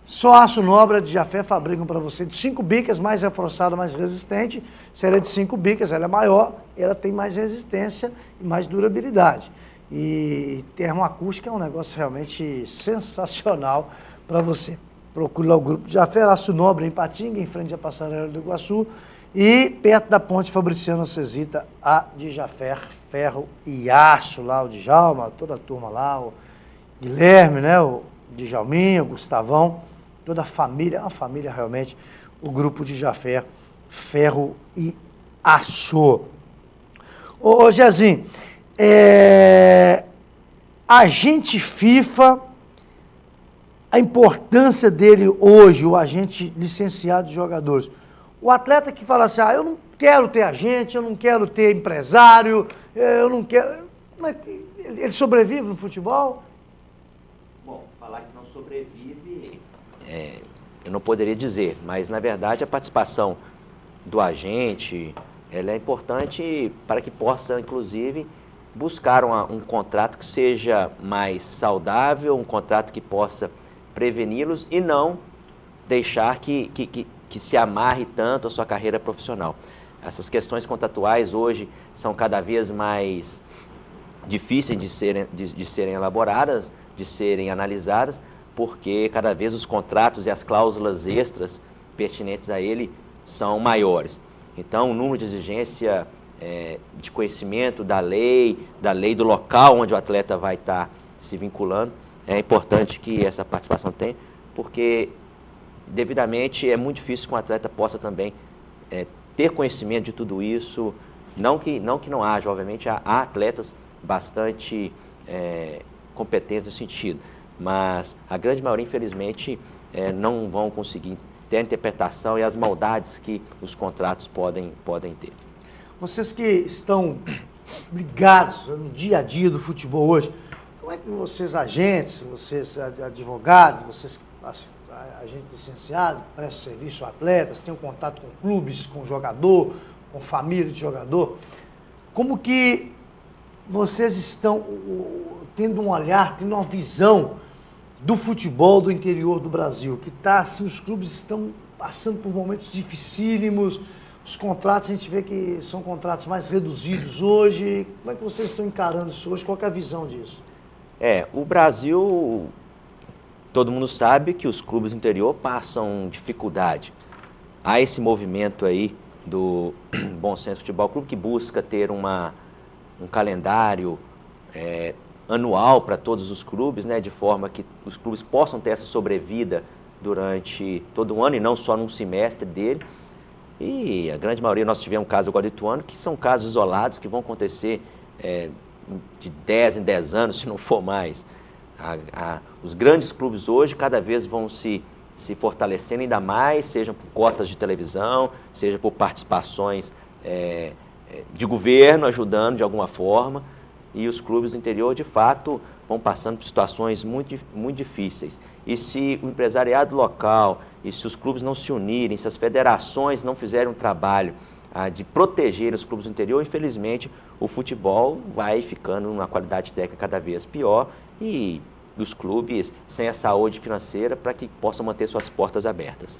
Só Aço Nobre de Djafé fabricam para você de 5 bicas, mais reforçada, mais resistente. Se ela é de 5 bicas, ela é maior, ela tem mais resistência e mais durabilidade. E termoacústica é um negócio realmente sensacional para você. Procure lá o grupo Djafé, Aço Nobre em Patinga, em frente à Passarela do Iguaçu. E perto da ponte Fabriciano Cesita, a Djafé Ferro e Aço, lá o Djalma, toda a turma lá, o Guilherme, né, o Djalminha, o Gustavão. Toda a família, é uma família realmente, o grupo Djafé Ferro e Aço. Ô Jezinho, agente FIFA, a importância dele hoje, o agente licenciado de jogadores. O atleta que fala assim, eu não quero ter agente, eu não quero ter empresário, eu não quero... Como é que ele sobrevive no futebol? Bom, falar que não sobrevive, eu não poderia dizer, mas na verdade a participação do agente, ela é importante para que possa, inclusive, buscar um contrato que seja mais saudável, um contrato que possa preveni-los e não deixar que se amarre tanto a sua carreira profissional. Essas questões contratuais hoje são cada vez mais difíceis de serem elaboradas, de serem analisadas, porque cada vez os contratos e as cláusulas extras pertinentes a ele são maiores. Então, o número de exigência de conhecimento da lei do local onde o atleta vai estar se vinculando, é importante que essa participação tenha, porque devidamente é muito difícil que um atleta possa também ter conhecimento de tudo isso, não que não haja, obviamente, há atletas bastante competentes no sentido, mas a grande maioria, infelizmente, não vão conseguir ter a interpretação e as maldades que os contratos podem ter. Vocês que estão ligados no dia a dia do futebol hoje, como é que vocês agentes, vocês advogados, vocês agentes licenciados, prestam serviço a atletas, têm um contato com clubes, com jogador, com família de jogador, como que vocês estão tendo um olhar, tendo uma visão do futebol do interior do Brasil, que está assim, os clubes estão passando por momentos dificílimos, os contratos, a gente vê que são contratos mais reduzidos hoje. Como é que vocês estão encarando isso hoje? Qual que é a visão disso? O Brasil, todo mundo sabe que os clubes do interior passam dificuldade. Há esse movimento aí do Bom Senso Futebol Clube que busca ter um calendário anual para todos os clubes, né, de forma que os clubes possam ter essa sobrevida durante todo o ano e não só num semestre dele. E a grande maioria, nós tivemos um caso agora de Ituano, que são casos isolados que vão acontecer de 10 em 10 anos, se não for mais. Os grandes clubes hoje cada vez vão se fortalecendo ainda mais, seja por cotas de televisão, seja por participações de governo ajudando de alguma forma. E os clubes do interior, de fato, vão passando por situações muito, muito difíceis. E se o empresariado local, e se os clubes não se unirem, se as federações não fizerem um trabalho de proteger os clubes do interior, infelizmente, o futebol vai ficando numa qualidade técnica cada vez pior e os clubes sem a saúde financeira para que possam manter suas portas abertas.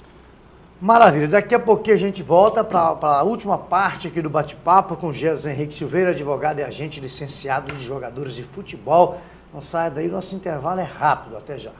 Maravilha, daqui a pouquinho a gente volta para a última parte aqui do bate-papo com Jesus Henrique Silveira, advogado e agente licenciado de jogadores de futebol. Não saia daí, nosso intervalo é rápido, até já.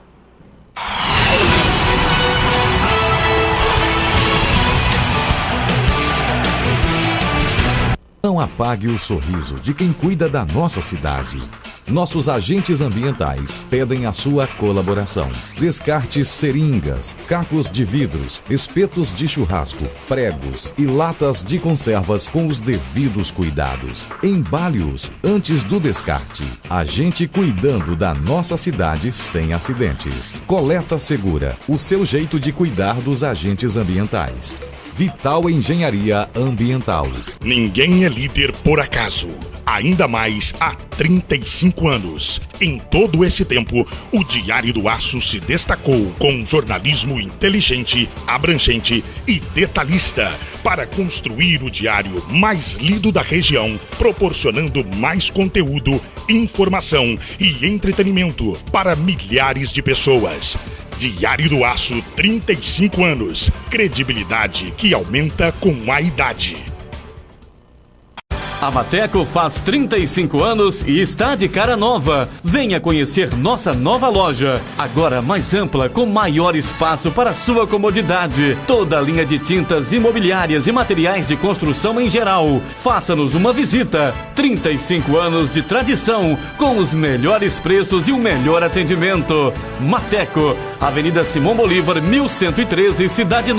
Não apague o sorriso de quem cuida da nossa cidade. Nossos agentes ambientais pedem a sua colaboração. Descarte seringas, cacos de vidros, espetos de churrasco, pregos e latas de conservas com os devidos cuidados. Embale-os antes do descarte. A gente cuidando da nossa cidade sem acidentes. Coleta Segura, o seu jeito de cuidar dos agentes ambientais. Vital Engenharia Ambiental. Ninguém é líder por acaso. Ainda mais há 35 anos. Em todo esse tempo, o Diário do Aço se destacou com jornalismo inteligente, abrangente e detalhista para construir o diário mais lido da região, proporcionando mais conteúdo, informação e entretenimento para milhares de pessoas. Diário do Aço, 35 anos. Credibilidade que aumenta com a idade. A Mateco faz 35 anos e está de cara nova. Venha conhecer nossa nova loja, agora mais ampla, com maior espaço para sua comodidade. Toda a linha de tintas imobiliárias e materiais de construção em geral. Faça-nos uma visita. 35 anos de tradição, com os melhores preços e o melhor atendimento. Mateco, Avenida Simão Bolívar, 1113, Cidade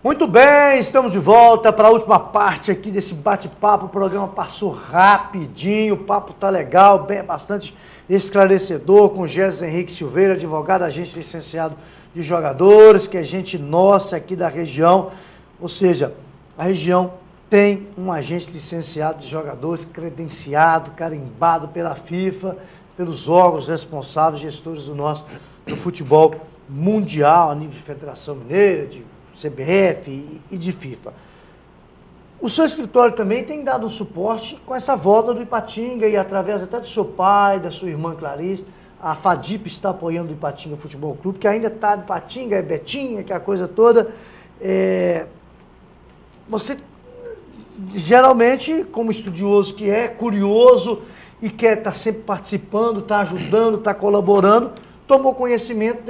Muito bem, estamos de volta para a última parte aqui desse bate-papo. O programa passou rapidinho, o papo tá legal, bastante esclarecedor, com Géser Henrique Silveira, advogado, agente licenciado de jogadores, que é gente nossa aqui da região. Ou seja, a região tem um agente licenciado de jogadores, credenciado, carimbado pela FIFA, pelos órgãos responsáveis, gestores do futebol mundial, a nível de Federação Mineira, de CBF e de FIFA. O seu escritório também tem dado um suporte com essa volta do Ipatinga e através até do seu pai, da sua irmã Clarice, a FADIP está apoiando o Ipatinga Futebol Clube, que ainda está Ipatinga, é Betinha, que é a coisa toda. Você, geralmente, como estudioso que é, curioso e quer estar sempre participando, está ajudando, está colaborando, tomou conhecimento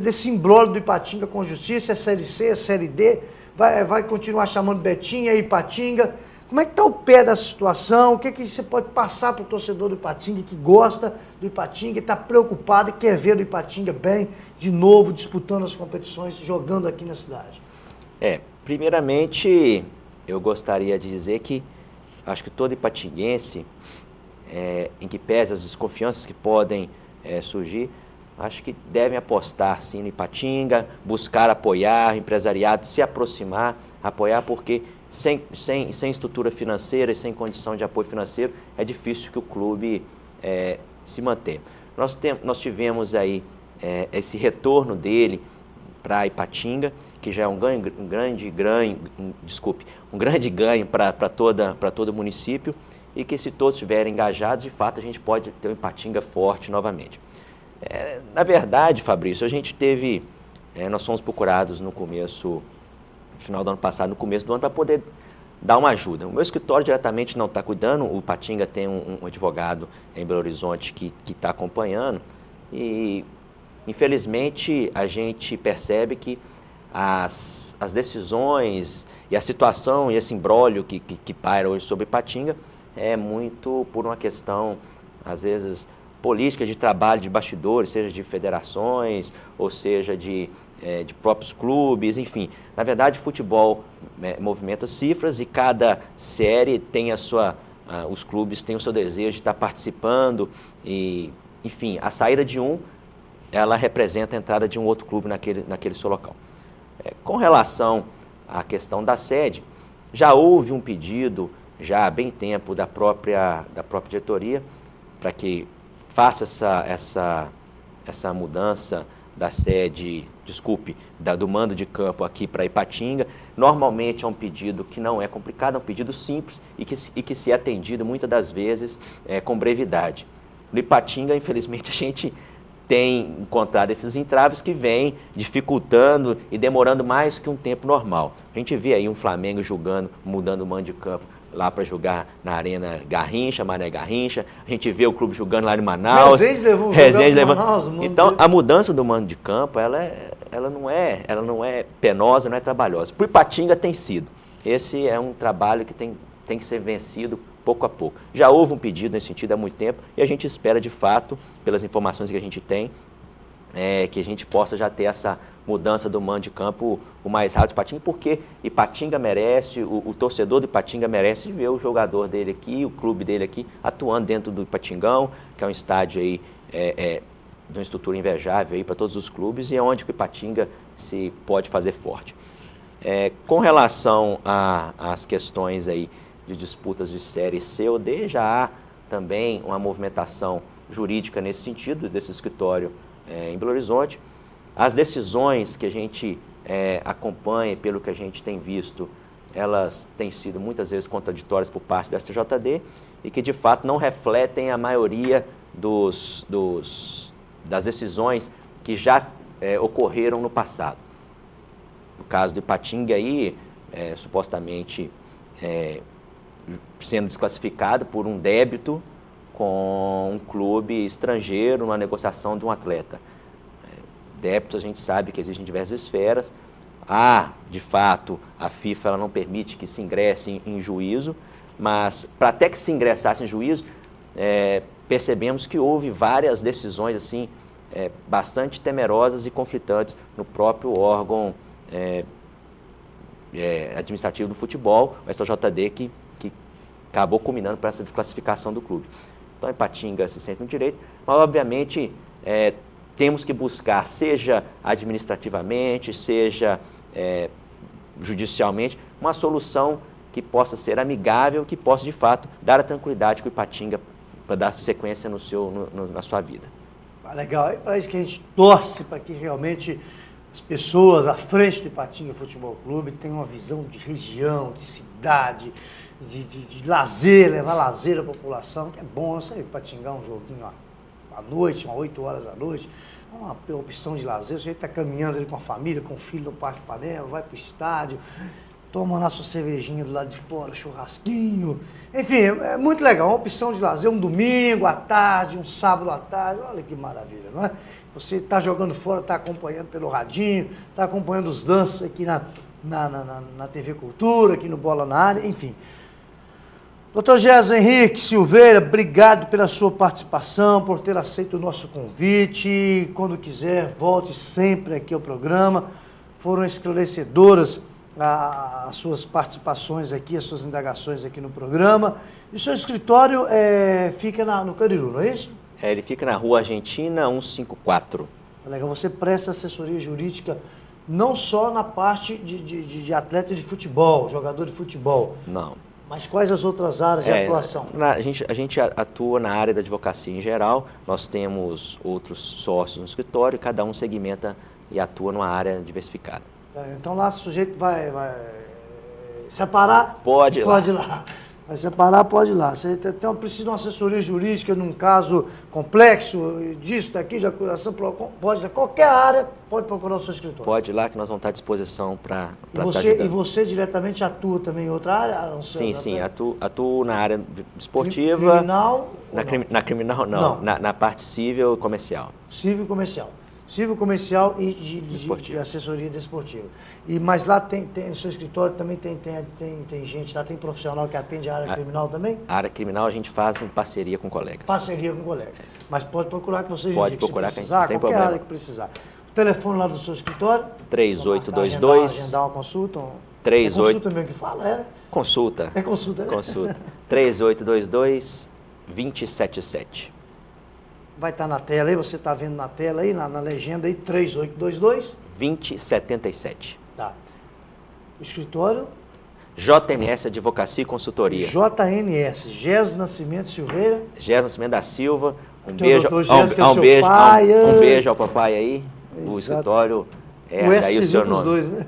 desse imbróglio do Ipatinga com justiça, a Série C, a Série D, vai continuar chamando Betinha e Ipatinga. Como é que está o pé dessa situação? O que você pode passar para o torcedor do Ipatinga que gosta do Ipatinga, está preocupado e quer ver o Ipatinga bem, de novo, disputando as competições, jogando aqui na cidade? Primeiramente, eu gostaria de dizer que acho que todo ipatinguense, em que pese as desconfianças que podem surgir, acho que devem apostar sim no Ipatinga, buscar apoiar o empresariado, se aproximar, apoiar, porque sem estrutura financeira e sem condição de apoio financeiro, é difícil que o clube se mantenha. Nós tivemos aí esse retorno dele para Ipatinga, que já é um grande ganho para todo o município, e que se todos estiverem engajados, de fato a gente pode ter um Ipatinga forte novamente. Na verdade, Fabrício, a gente teve, nós fomos procurados no final do ano passado, no começo do ano, para poder dar uma ajuda. O meu escritório diretamente não está cuidando, o Ipatinga tem um advogado em Belo Horizonte que está acompanhando, e infelizmente a gente percebe que as decisões e a situação e esse imbróglio que paira hoje sobre Ipatinga é muito por uma questão, às vezes, política de trabalho de bastidores, seja de federações, ou seja de próprios clubes, enfim. Na verdade, futebol movimenta cifras e cada série tem os clubes têm o seu desejo de estar participando e, enfim, a saída de ela representa a entrada de um outro clube naquele seu local. Com relação à questão da sede, já houve um pedido, já há bem tempo, da própria diretoria, para que faça essa mudança da sede, do mando de campo aqui para Ipatinga. Normalmente é um pedido que não é complicado, é um pedido simples e que se é atendido muitas das vezes com brevidade. No Ipatinga, infelizmente, a gente tem encontrado esses entraves que vêm dificultando e demorando mais que um tempo normal. A gente vê aí um Flamengo mudando o mando de campo lá para jogar na Arena Garrincha, Mané Garrincha. A gente vê o clube jogando lá em Manaus. Resende levou. Então, a mudança do mando de campo, ela não é penosa, não é trabalhosa. Para o Ipatinga tem sido. Esse é um trabalho que tem que ser vencido pouco a pouco. Já houve um pedido nesse sentido há muito tempo e a gente espera, de fato, pelas informações que a gente tem, que a gente possa já ter essa mudança do mando de campo o mais rápido do Ipatinga, porque Ipatinga merece, o torcedor do Ipatinga merece ver o jogador dele aqui, o clube dele aqui, atuando dentro do Ipatingão, que é um estádio aí, de uma estrutura invejável aí para todos os clubes e é onde o Ipatinga se pode fazer forte. Com relação às questões aí de disputas de série C ou D, já há também uma movimentação jurídica nesse sentido, desse escritório em Belo Horizonte. As decisões que a gente acompanha, pelo que a gente tem visto, elas têm sido muitas vezes contraditórias por parte da STJD e que de fato não refletem a maioria das decisões que já ocorreram no passado. No caso do Ipatinga aí, supostamente sendo desclassificado por um débito com um clube estrangeiro na negociação de um atleta. Débitos a gente sabe que existem em diversas esferas. De fato, a FIFA ela não permite que se ingresse em juízo, mas para até que se ingressasse em juízo, percebemos que houve várias decisões assim, bastante temerosas e conflitantes no próprio órgão administrativo do futebol, o STJD, que acabou culminando para essa desclassificação do clube. Então, Ipatinga se sente no direito, mas, obviamente, temos que buscar, seja administrativamente, seja judicialmente, uma solução que possa ser amigável, que possa, de fato, dar a tranquilidade que o Ipatinga para dar sequência na sua vida. Legal, é para isso que a gente torce, para que realmente as pessoas à frente do Ipatinga Futebol Clube tenham uma visão de região, de cidade, de lazer, levar lazer à população, que é bom, você Ipatinga um joguinho à noite, umas 8 horas da noite, uma opção de lazer, você está caminhando ali com a família, com o filho no Parque Panema, vai para o estádio, toma lá sua cervejinha do lado de fora, churrasquinho, enfim, é muito legal, uma opção de lazer, um domingo à tarde, um sábado à tarde, olha que maravilha, não é? Você está jogando fora, está acompanhando pelo radinho, está acompanhando os danças aqui na TV Cultura, aqui no Bola na Área, enfim. Dr. Gerson Henrique Silveira, obrigado pela sua participação, por ter aceito o nosso convite. Quando quiser, volte sempre aqui ao programa. Foram esclarecedoras as suas participações aqui, as suas indagações aqui no programa. E o seu escritório fica no Cariru, não é isso? Ele fica na Rua Argentina 154. Legal, você presta assessoria jurídica não só na parte de atleta de futebol, jogador de futebol. Não. Mas quais as outras áreas de atuação? A gente atua na área da advocacia em geral, nós temos outros sócios no escritório, cada um segmenta e atua numa área diversificada. Então lá o sujeito vai separar? Pode ir lá. Vai separar, pode ir lá. Você precisa de uma assessoria jurídica num caso complexo, disso, daqui, de acusação, pode ir qualquer área, pode procurar o seu escritório. Pode ir lá que nós vamos estar à disposição para E você diretamente atua também em outra área? Sim, atuo na área esportiva. Criminal? Na criminal não. Na parte civil e comercial. Civil comercial e de assessoria desportiva. Mas lá no seu escritório também tem gente, lá tem profissional que atende a área criminal também? A área criminal a gente faz em parceria com colegas. Mas pode procurar que você pode procurar se precisar, qualquer problema. área que precisar. O telefone lá do seu escritório? 3822. Agendar uma consulta? 38. Consulta mesmo que fala, né? Consulta. É consulta, né? Consulta. 3822-277. Vai estar na tela aí, você está vendo na tela aí, na legenda aí, 3822-2077. Tá. O escritório? JNS Advocacia e Consultoria. JNS, Gerson Nascimento Silveira. Gerson Nascimento da Silva. Um beijo ao papai aí. Exato. O escritório aí o seu nome. Dois, né?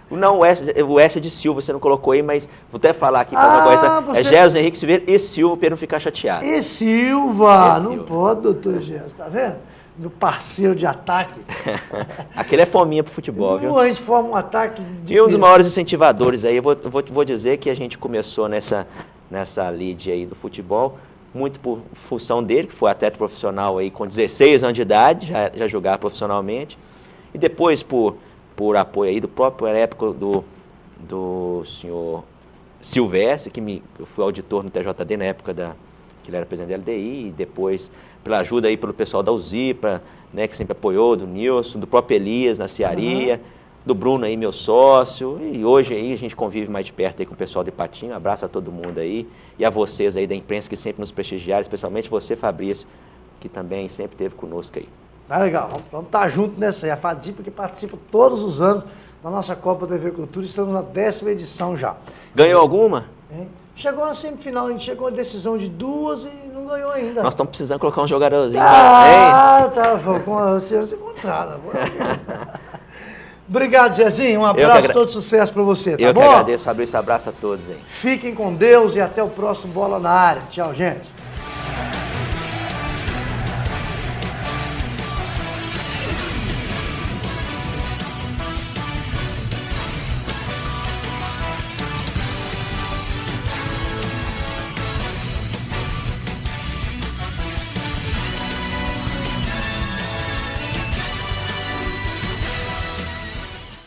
Não, o S é de Silva, você não colocou aí, mas vou até falar aqui para uma coisa. É Gerson Henrique Silveira e Silva, para não ficar chateado. E Silva, não pode, doutor Gerson, tá vendo? Meu parceiro de ataque. Aquele é fominha pro futebol, viu? A gente forma um ataque E um dos maiores incentivadores aí, eu vou dizer que a gente começou nessa lead aí do futebol, muito por função dele, que foi atleta profissional aí com 16 anos de idade, já jogava profissionalmente, e depois por apoio aí do próprio época do senhor Silvestre, eu fui auditor no TJD na época que ele era presidente da LDI, e depois pela ajuda aí pelo pessoal da UZIPA, né, que sempre apoiou, do Nilson, do próprio Elias na Cearia, do Bruno aí, meu sócio, e hoje aí a gente convive mais de perto aí com o pessoal de Ipatinga. Um abraço a todo mundo aí, e a vocês aí da imprensa que sempre nos prestigiaram, especialmente você, Fabrício, que também sempre esteve conosco aí. Tá legal, vamos estar juntos nessa aí. A FADIPA que participa todos os anos da nossa Copa TV Cultura, estamos na 10ª edição já. Ganhou alguma? Chegou na semifinal, a gente chegou a decisão de 2 e não ganhou ainda. Nós estamos precisando colocar um jogadorzinho. Tá, com a senhora se encontrada. Obrigado, Zezinho, um abraço, todo sucesso para você, tá bom? Eu que agradeço, Fabrício, abraço a todos aí. Fiquem com Deus e até o próximo Bola na Área. Tchau, gente.